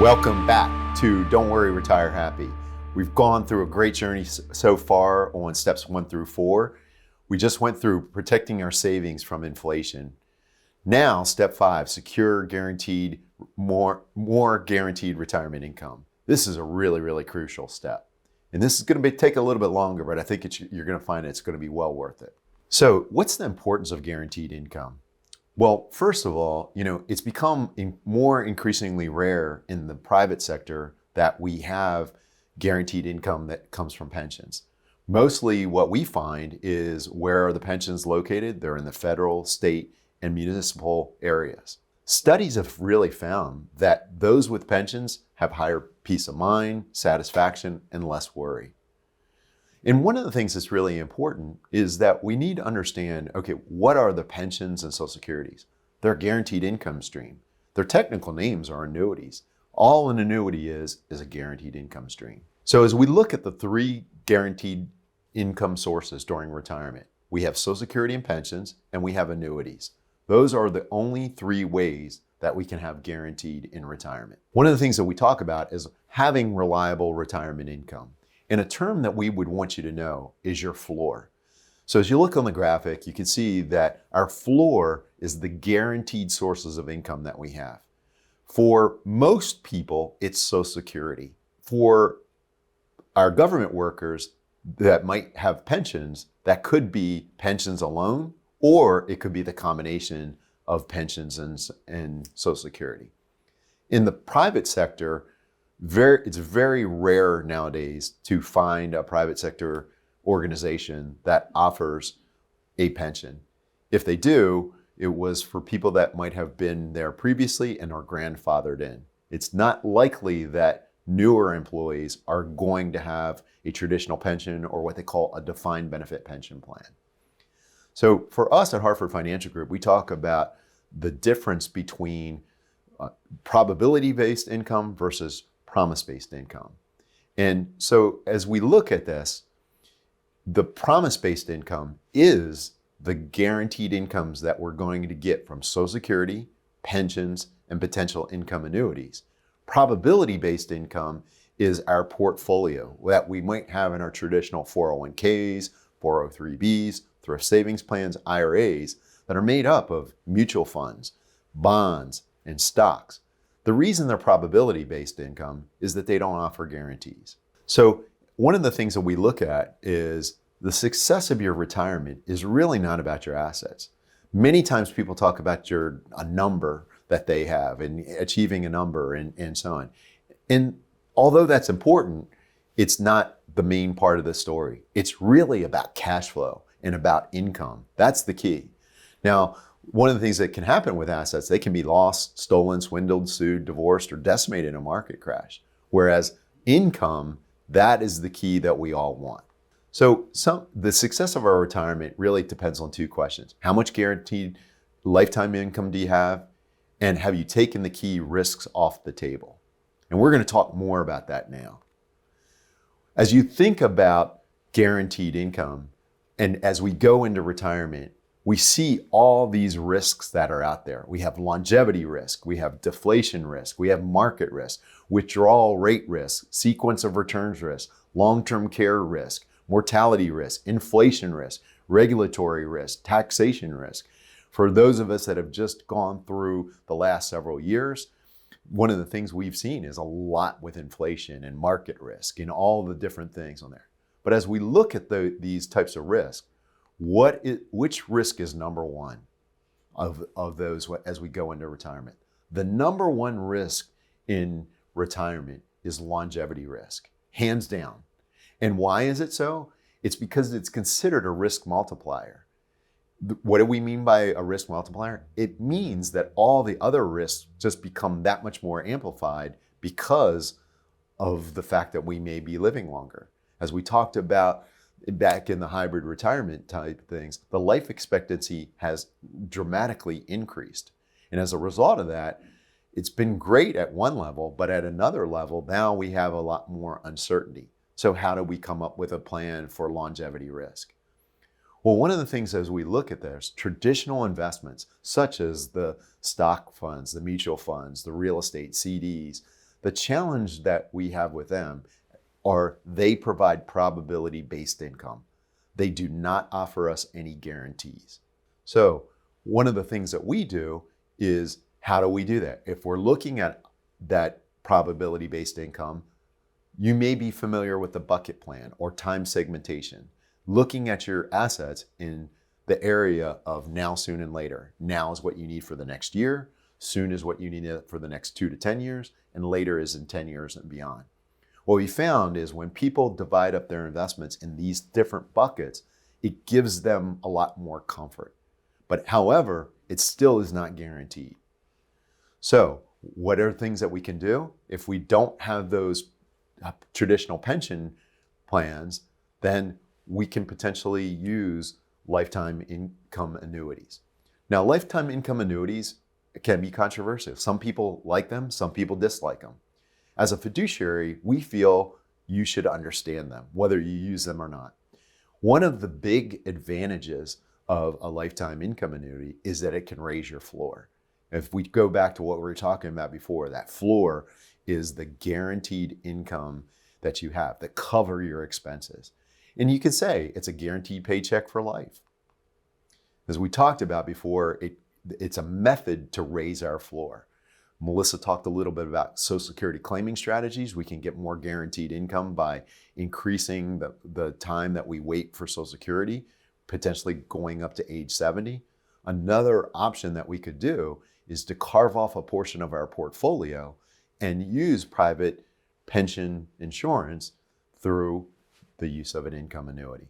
Welcome back to Don't Worry, Retire Happy. We've gone through a great journey so far on steps 1 through 4. We just went through protecting our savings from inflation. Now, step 5, secure guaranteed, more guaranteed retirement income. This is a really crucial step. And this is going to take a little bit longer, but I think you're going to find it's going to be well worth it. So what's the importance of guaranteed income? Well, first of all, it's become more increasingly rare in the private sector that we have guaranteed income that comes from pensions. Mostly what we find is where are the pensions located? They're in the federal, state, and municipal areas. Studies have really found that those with pensions have higher peace of mind, satisfaction, and less worry. And one of the things that's really important is that we need to understand, okay, what are the pensions and Social Securities? They're a guaranteed income stream. Their technical names are annuities. All an annuity is a guaranteed income stream. So as we look at the 3 guaranteed income sources during retirement, we have Social Security and pensions, and we have annuities. Those are the only 3 ways that we can have guaranteed in retirement. One of the things that we talk about is having reliable retirement income. And a term that we would want you to know is your floor. So as you look on the graphic, you can see that our floor is the guaranteed sources of income that we have. For most people, it's Social Security. For our government workers that might have pensions, that could be pensions alone, or it could be the combination of pensions and Social Security. In the private sector, it's very rare nowadays to find a private sector organization that offers a pension. If they do, it was for people that might have been there previously and are grandfathered in. It's not likely that newer employees are going to have a traditional pension or what they call a defined benefit pension plan. So for us at Hartford Financial Group, we talk about the difference between probability-based income versus promise-based income. And so as we look at this, the promise-based income is the guaranteed incomes that we're going to get from Social Security, pensions, and potential income annuities. Probability-based income is our portfolio that we might have in our traditional 401ks, 403bs, thrift savings plans, IRAs that are made up of mutual funds, bonds, and stocks. The reason they're probability-based income is that they don't offer guarantees. So one of the things that we look at is the success of your retirement is really not about your assets. Many times people talk about a number that they have and achieving a number and so on. And although that's important, it's not the main part of the story. It's really about cash flow and about income. That's the key. Now, one of the things that can happen with assets, they can be lost, stolen, swindled, sued, divorced, or decimated in a market crash. Whereas income, that is the key that we all want. So the success of our retirement really depends on 2 questions. How much guaranteed lifetime income do you have? And have you taken the key risks off the table? And we're going to talk more about that now. As you think about guaranteed income, and as we go into retirement, we see all these risks that are out there. We have longevity risk, we have deflation risk, we have market risk, withdrawal rate risk, sequence of returns risk, long-term care risk, mortality risk, inflation risk, regulatory risk, taxation risk. For those of us that have just gone through the last several years, one of the things we've seen is a lot with inflation and market risk and all the different things on there. But as we look at these types of risks, which risk is number one of those as we go into retirement? The number one risk in retirement is longevity risk, hands down. And why is it so? It's because it's considered a risk multiplier. What do we mean by a risk multiplier? It means that all the other risks just become that much more amplified because of the fact that we may be living longer. As we talked about back in the hybrid retirement type things, the life expectancy has dramatically increased. And as a result of that, it's been great at one level, but at another level, now we have a lot more uncertainty. So how do we come up with a plan for longevity risk? Well, one of the things as we look at this, traditional investments, such as the stock funds, the mutual funds, the real estate CDs, The challenge that we have with them are they provide probability-based income. They do not offer us any guarantees. So one of the things that we do is, how do we do that? If we're looking at that probability-based income, you may be familiar with the bucket plan or time segmentation, looking at your assets in the area of now, soon, and later. Now is what you need for the next year, soon is what you need for the next 2 to 10 years, and later is in 10 years and beyond. What we found is when people divide up their investments in these different buckets, it gives them a lot more comfort. But however, it still is not guaranteed. So what are things that we can do? If we don't have those traditional pension plans, then we can potentially use lifetime income annuities. Now, lifetime income annuities can be controversial. Some people like them, some people dislike them. As a fiduciary, we feel you should understand them, whether you use them or not. One of the big advantages of a lifetime income annuity is that it can raise your floor. If we go back to what we were talking about before, that floor is the guaranteed income that you have that cover your expenses. And you could say it's a guaranteed paycheck for life. As we talked about before, it's a method to raise our floor. Melissa talked a little bit about Social Security claiming strategies. We can get more guaranteed income by increasing the time that we wait for Social Security, potentially going up to age 70. Another option that we could do is to carve off a portion of our portfolio and use private pension insurance through the use of an income annuity.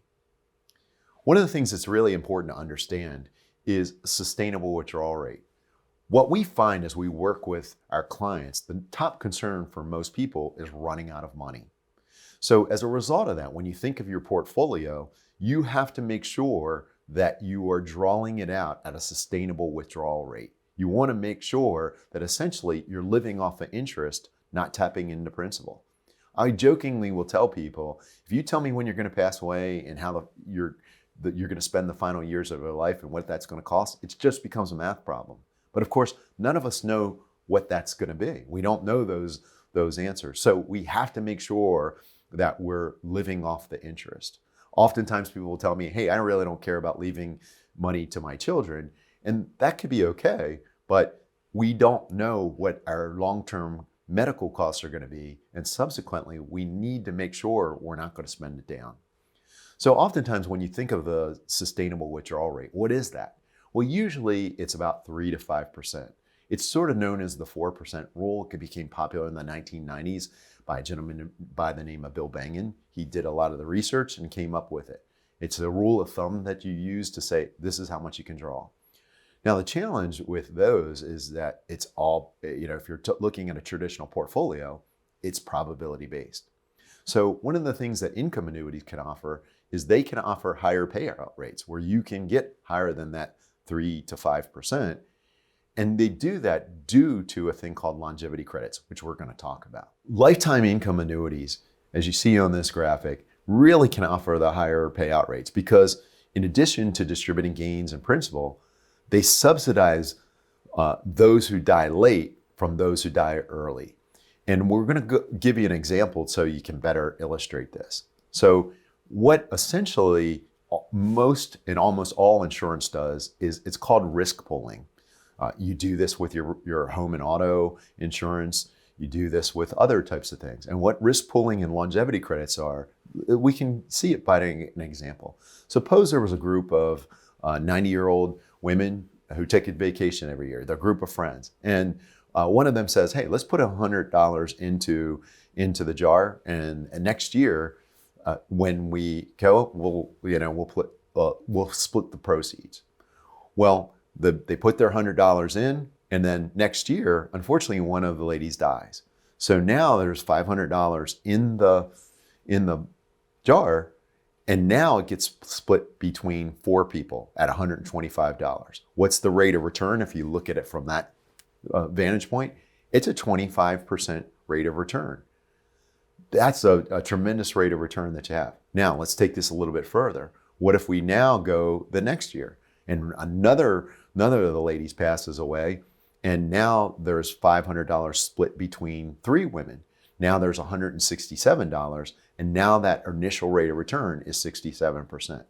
One of the things that's really important to understand is sustainable withdrawal rate. What we find as we work with our clients, the top concern for most people is running out of money. So as a result of that, when you think of your portfolio, you have to make sure that you are drawing it out at a sustainable withdrawal rate. You want to make sure that essentially you're living off of interest, not tapping into principal. I jokingly will tell people, if you tell me when you're going to pass away and how you're going to spend the final years of your life and what that's going to cost, it just becomes a math problem. But of course, none of us know what that's going to be. We don't know those answers. So we have to make sure that we're living off the interest. Oftentimes people will tell me, hey, I really don't care about leaving money to my children. And that could be okay, but we don't know what our long-term medical costs are going to be. And subsequently, we need to make sure we're not going to spend it down. So oftentimes when you think of the sustainable withdrawal rate, what is that? Well, usually it's about 3 to 5%. It's sort of known as the 4% rule. It became popular in the 1990s by a gentleman by the name of Bill Bengen. He did a lot of the research and came up with it. It's a rule of thumb that you use to say, this is how much you can draw. Now, the challenge with those is that it's all, if you're looking at a traditional portfolio, it's probability based. So one of the things that income annuities can offer is they can offer higher payout rates where you can get higher than that 3 to 5%. And they do that due to a thing called longevity credits, which we're going to talk about. Lifetime income annuities, as you see on this graphic, really can offer the higher payout rates because in addition to distributing gains and principal, they subsidize those who die late from those who die early. And we're going to give you an example so you can better illustrate this. So what essentially most and almost all insurance does is it's called risk pooling. You do this with your home and auto insurance. You do this with other types of things. And what risk pooling and longevity credits are, we can see it by an example. Suppose there was a group of 90-year-old women who take a vacation every year. They're a group of friends. And one of them says, hey, let's put $100 into the jar. And next year, when we go, we'll split the proceeds. Well, they put their $100 in, and then next year, unfortunately, one of the ladies dies. So now there's $500 in the jar, and now it gets split between 4 people at $125. What's the rate of return if you look at it from that vantage point? It's a 25% rate of return. That's a tremendous rate of return that you have. Now, let's take this a little bit further. What if we now go the next year and another of the ladies passes away And now there's $500 split between 3 women. Now there's $167, and now that initial rate of return is 67%.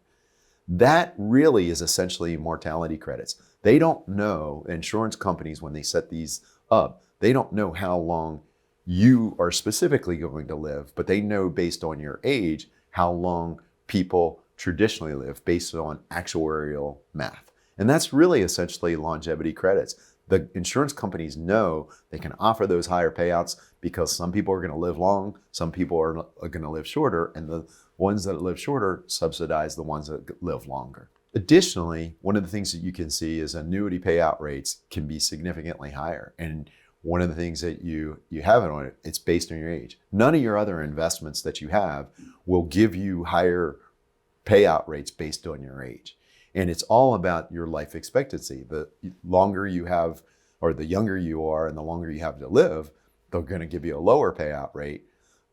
That really is essentially mortality credits. They don't know, insurance companies, when they set these up, they don't know how long you are specifically going to live, but they know based on your age how long people traditionally live based on actuarial math. And that's really essentially longevity credits. The insurance companies know they can offer those higher payouts because some people are going to live long, some people are going to live shorter, and the ones that live shorter subsidize the ones that live longer. Additionally, one of the things that you can see is annuity payout rates can be significantly higher. And one of the things that you have it on, it's based on your age. None of your other investments that you have will give you higher payout rates based on your age. And it's all about your life expectancy. The longer you have, or the younger you are and the longer you have to live, they're going to give you a lower payout rate.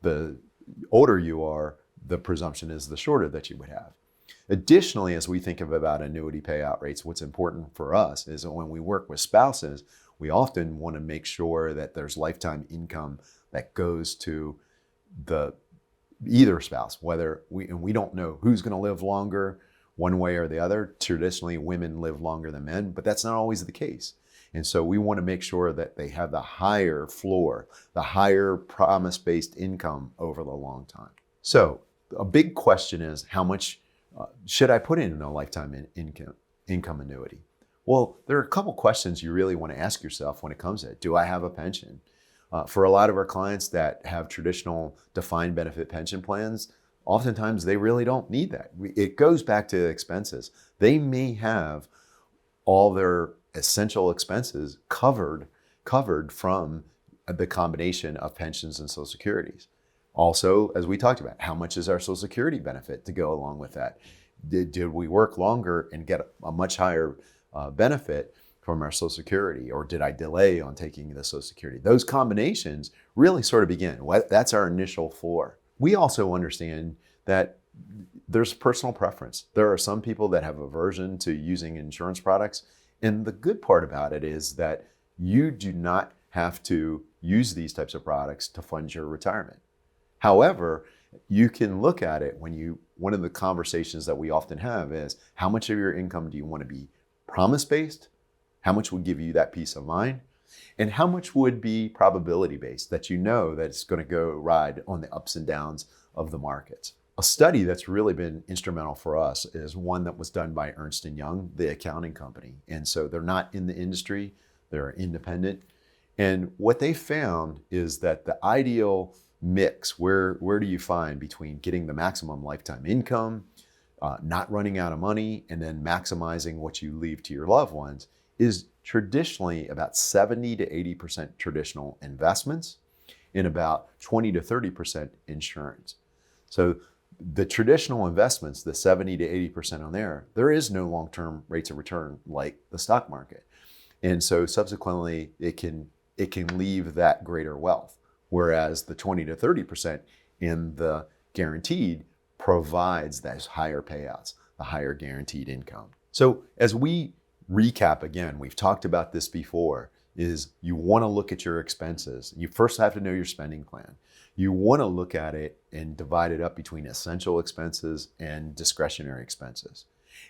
The older you are, the presumption is the shorter that you would have. Additionally, as we think about annuity payout rates, what's important for us is that when we work with spouses, we often want to make sure that there's lifetime income that goes to either spouse, whether we don't know who's going to live longer one way or the other. Traditionally, women live longer than men, but that's not always the case. And so we want to make sure that they have the higher floor, the higher promise-based income over the long time. So a big question is, how much should I put in a lifetime income annuity? Well, there are a couple questions you really want to ask yourself when it comes to it. Do I have a pension? For a lot of our clients that have traditional defined benefit pension plans, oftentimes they really don't need that. It goes back to expenses. They may have all their essential expenses covered from the combination of pensions and Social Securities. Also, as we talked about, how much is our Social Security benefit to go along with that? Did we work longer and get a much higher benefit from our Social Security, or did I delay on taking the Social Security? Those combinations really sort of begin. That's our initial floor. We also understand that there's personal preference. There are some people that have aversion to using insurance products, and the good part about it is that you do not have to use these types of products to fund your retirement. However, you can look at it one of the conversations that we often have is, how much of your income do you want to be promise-based? How much would give you that peace of mind? And how much would be probability-based, that you know that it's going to go ride on the ups and downs of the markets? A study that's really been instrumental for us is one that was done by Ernst & Young, the accounting company. And so they're not in the industry, they're independent. And what they found is that the ideal mix, where do you find between getting the maximum lifetime income, not running out of money, and then maximizing what you leave to your loved ones, is traditionally about 70 to 80% traditional investments and about 20 to 30% insurance. So the traditional investments, the 70 to 80% on there is no long-term rates of return like the stock market. And so subsequently, it can leave that greater wealth, whereas the 20 to 30% in the guaranteed provides those higher payouts, the higher guaranteed income. So as we recap again, we've talked about this before, is you want to look at your expenses. You first have to know your spending plan. You want to look at it and divide it up between essential expenses and discretionary expenses.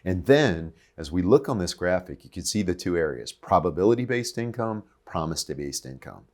And then as we look on this graphic, you can see the two areas: probability-based income, promise-based income.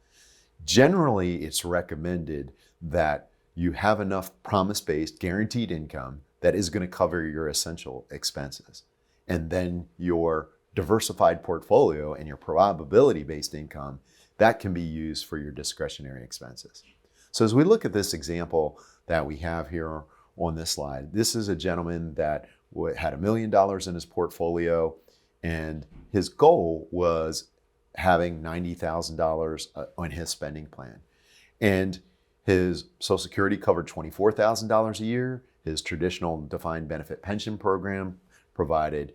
Generally, it's recommended that you have enough promise-based guaranteed income that is going to cover your essential expenses. And then your diversified portfolio and your probability-based income, that can be used for your discretionary expenses. So as we look at this example that we have here on this slide, this is a gentleman that had $1 million in his portfolio, and his goal was having $90,000 on his spending plan. And his Social Security covered $24,000 a year. His traditional defined benefit pension program provided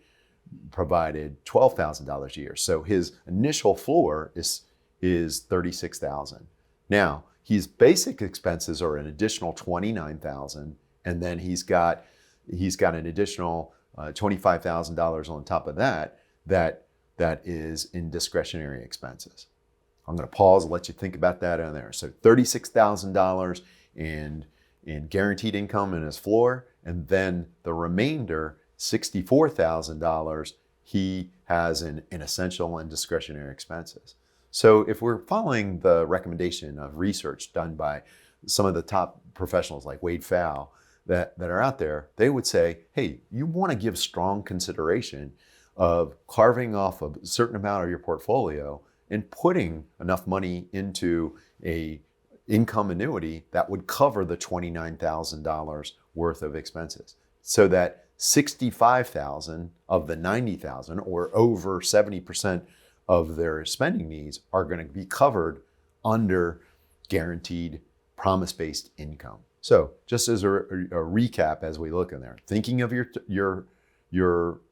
$12,000 a year. So his initial floor is $36,000. Now, his basic expenses are an additional $29,000, and then he's got an additional $25,000 on top of that that is in discretionary expenses. I'm going to pause and let you think about that on there. So $36,000 in guaranteed income in his floor, and then the remainder, $64,000, he has in essential and discretionary expenses. So if we're following the recommendation of research done by some of the top professionals like Wade Pfau that are out there, they would say, hey, you want to give strong consideration of carving off a certain amount of your portfolio and putting enough money into a income annuity that would cover the $29,000 worth of expenses, so that $65,000 of the $90,000, or over 70% of their spending needs, are going to be covered under guaranteed promise-based income. So just as a recap, as we look in there, thinking of your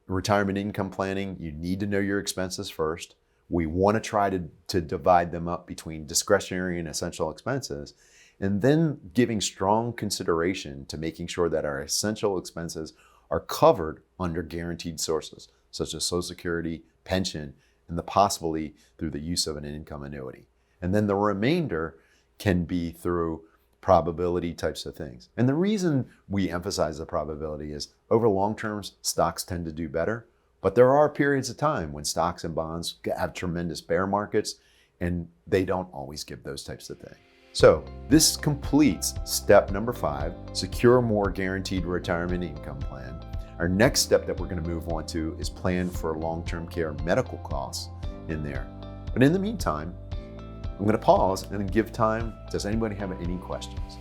retirement income planning, you need to know your expenses first. We want to try to divide them up between discretionary and essential expenses, and then giving strong consideration to making sure that our essential expenses are covered under guaranteed sources, such as Social Security, pension, and the possibly through the use of an income annuity. And then the remainder can be through probability types of things. And the reason we emphasize the probability is over long terms, stocks tend to do better, but there are periods of time when stocks and bonds have tremendous bear markets, and they don't always give those types of things. So this completes step number 5, secure a more guaranteed retirement income plan. Our next step that we're going to move on to is plan for long-term care medical costs in there. But in the meantime, I'm going to pause and give time. Does anybody have any questions?